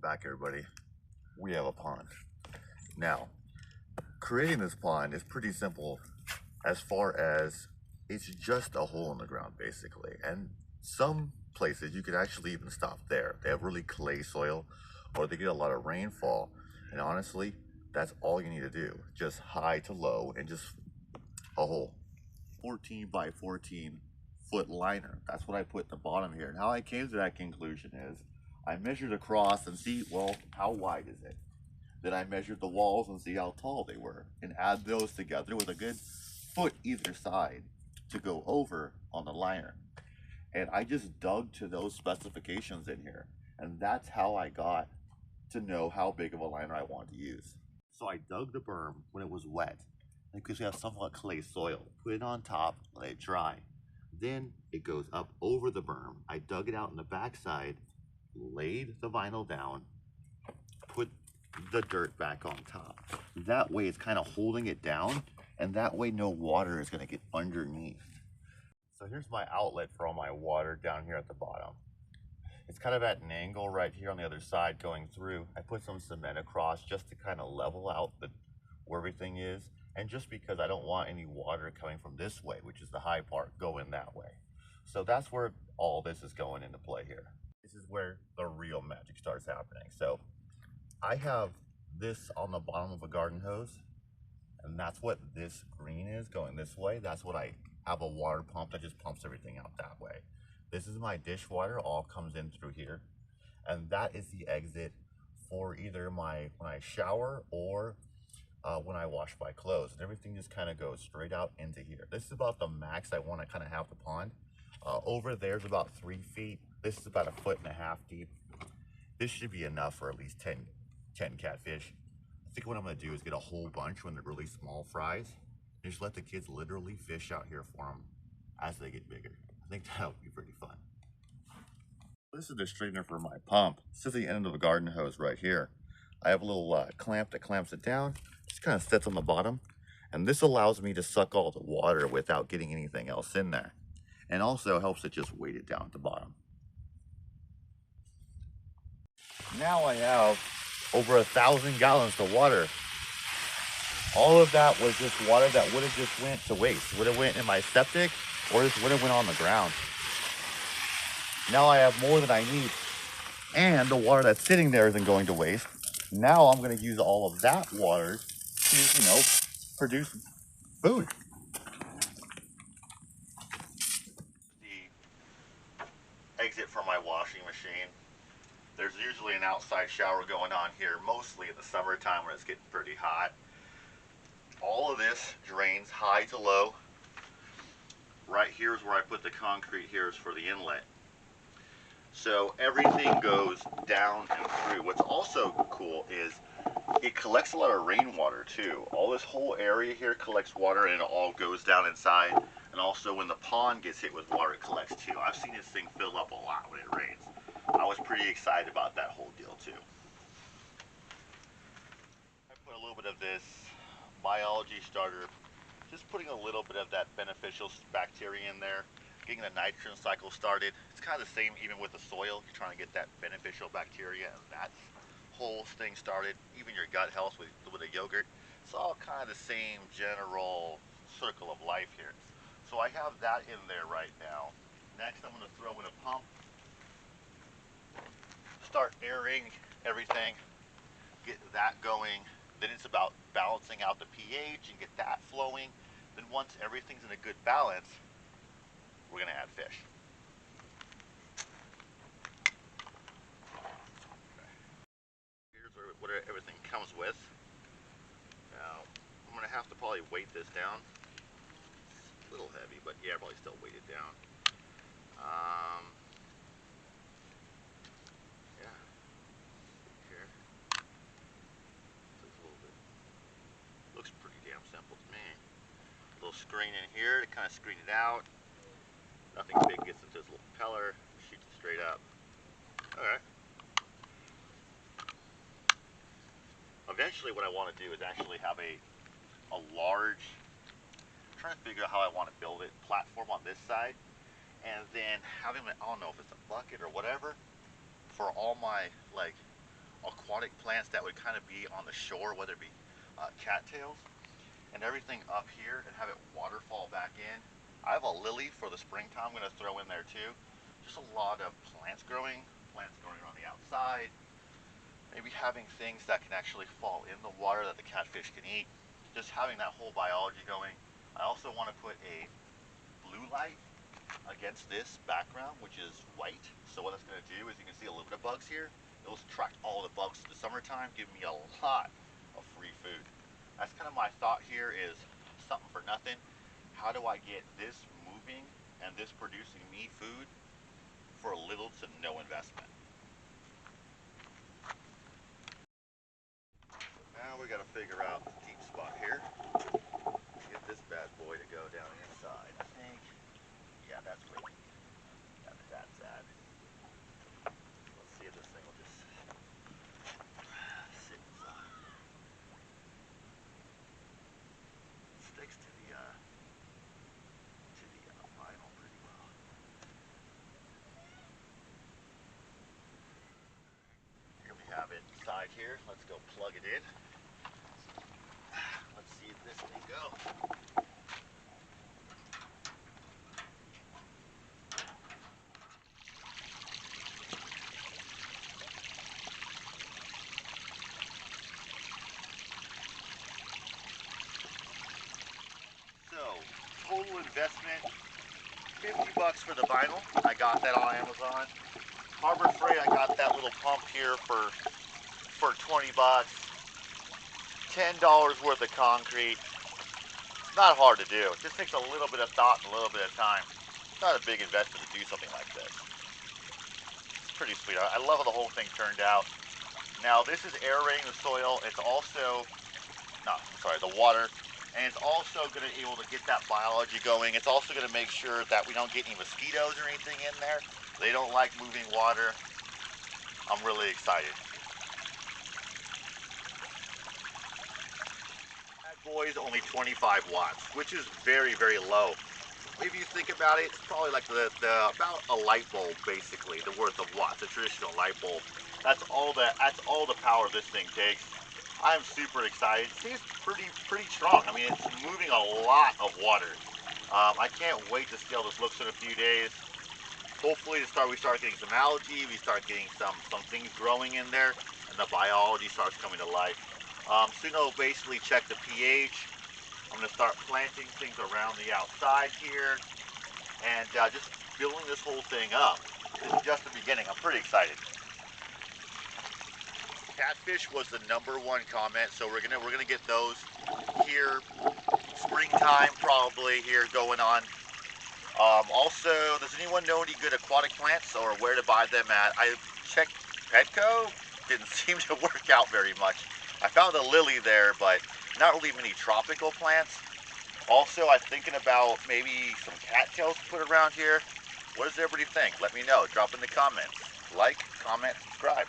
Welcome back, everybody. We have a pond. Now, creating this pond is pretty simple as far as it's just a hole in the ground, basically. And some places you can actually even stop there. They have really clay soil or they get a lot of rainfall. And honestly, that's all you need to do. Just high to low and just a hole. 14 by 14 foot liner. That's what I put at the bottom here. And how I came to that conclusion is I measured across and see, well, how wide is it? Then I measured the walls and see how tall they were and add those together with a good foot either side to go over on the liner. And I just dug to those specifications in here. And that's how I got to know how big of a liner I wanted to use. So I dug the berm when it was wet, because we have somewhat clay soil. Put it on top, let it dry. Then it goes up over the berm. I dug it out in the backside, laid the vinyl down, put the dirt back on top. That way it's kind of holding it down, and that way no water is going to get underneath. So here's my outlet for all my water down here at the bottom. It's kind of at an angle right here on the other side going through. I put some cement across just to kind of level out where everything is, and just because I don't want any water coming from this way, which is the high part, going that way. So that's where all this is going into play here. This is where the real magic starts happening. So I have this on the bottom of a garden hose, and that's what this green is going this way. That's what I have, a water pump that just pumps everything out that way. This is my dishwater, all comes in through here, and that is the exit for either when I shower or when I wash my clothes, and everything just kind of goes straight out into here. This is about the max I want to kind of have the pond. Over there's about 3 feet. This is about 1.5 feet deep. This should be enough for at least 10 catfish. I think what I'm going to do is get a whole bunch when they're really small fries, and just let the kids literally fish out here for them as they get bigger. I think that would be pretty fun. This is the straightener for my pump. This is the end of the garden hose right here. I have a little clamp that clamps it down. Just kind of sits on the bottom, and this allows me to suck all the water without getting anything else in there, and also helps it just weight it down at the bottom. Now I have over 1,000 gallons of water. All of that was just water that would have just went to waste, would have went in my septic, or just would have went on the ground. Now I have more than I need, and the water that's sitting there isn't going to waste. Now I'm going to use all of that water to, produce food. The exit for my washing machine. There's usually an outside shower going on here, mostly in the summertime when it's getting pretty hot. All of this drains high to low. Right here is where I put the concrete. Here is for the inlet. So everything goes down and through. What's also cool is it collects a lot of rainwater too. All this whole area here collects water, and it all goes down inside. And also when the pond gets hit with water, it collects too. I've seen this thing fill up a lot when it rains. I was pretty excited about that whole deal too. I put a little bit of this biology starter, just putting a little bit of that beneficial bacteria in there, getting the nitrogen cycle started. It's kind of the same even with the soil. You're trying to get that beneficial bacteria and that whole thing started. Even your gut health with a little bit of yogurt. It's all kind of the same general circle of life here. So I have that in there right now. Next I'm going to throw in a pump, start aerating everything, get that going. Then it's about balancing out the pH and get that flowing. Then once everything's in a good balance, we're going to add fish. Here's what everything comes with. Now, I'm going to have to probably weight this down. It's a little heavy, but yeah, probably still weight it down. Yeah. Here. Looks a little bit. Looks pretty damn simple to me. A little screen in here to kind of screen it out. Nothing big gets into this little propeller. Shoots it straight up. Alright. Eventually what I want to do is actually have a large, I'm trying to figure out how I want to build it, platform on this side, and then having, I don't know if it's a bucket or whatever, for all my aquatic plants that would kind of be on the shore, whether it be cattails and everything up here, and have it waterfall back in. I have a lily for the springtime I'm going to throw in there too. Just a lot of plants growing around the outside. Maybe having things that can actually fall in the water that the catfish can eat. Just having that whole biology going. I also want to put a blue light against this background, which is white. So what that's going to do is, you can see a little bit of bugs here. It'll attract all the bugs in the summertime, giving me a lot of free food. That's kind of my thought here, is something for nothing. How do I get this moving and this producing me food for little to no investment? So now we got to figure out the deep spot here. Get this bad boy to go down inside. I think, yeah, that's where that's at. Let's see if this thing will just sit inside. It sticks to the vinyl pretty well. Here we have it inside here. Let's go plug it in. Let's see if this thing goes. So, total investment, 50 bucks for the vinyl. I got that on Amazon. Harbor Freight, I got that little pump here for 20 bucks. $10 worth of concrete. It's not hard to do. It just takes a little bit of thought and a little bit of time. It's not a big investment to do something like this. It's pretty sweet. I love how the whole thing turned out. Now this is aerating the soil. It's also, the water. And it's also going to be able to get that biology going. It's also going to make sure that we don't get any mosquitoes or anything in there. They don't like moving water. I'm really excited. That boy is only 25 watts, which is very, very low. If you think about it, it's probably like about a light bulb, basically, the worth of watts, a traditional light bulb. That's all the power this thing takes. I'm super excited. It seems pretty strong. I mean, it's moving a lot of water. I can't wait to see how this looks in a few days. Hopefully we start getting some algae, we start getting some things growing in there, and the biology starts coming to life. Soon I'll basically check the pH. I'm going to start planting things around the outside here, and just building this whole thing up. This is just the beginning. I'm pretty excited. Catfish was the #1 comment, so we're gonna get those here springtime, probably here going on. Also, does anyone know any good aquatic plants or where to buy them at? I checked Petco, didn't seem to work out very much. I found a lily there, but not really many tropical plants. Also, I'm thinking about maybe some cattails to put around here. What does everybody think? Let me know. Drop in the comments. Like, comment, subscribe.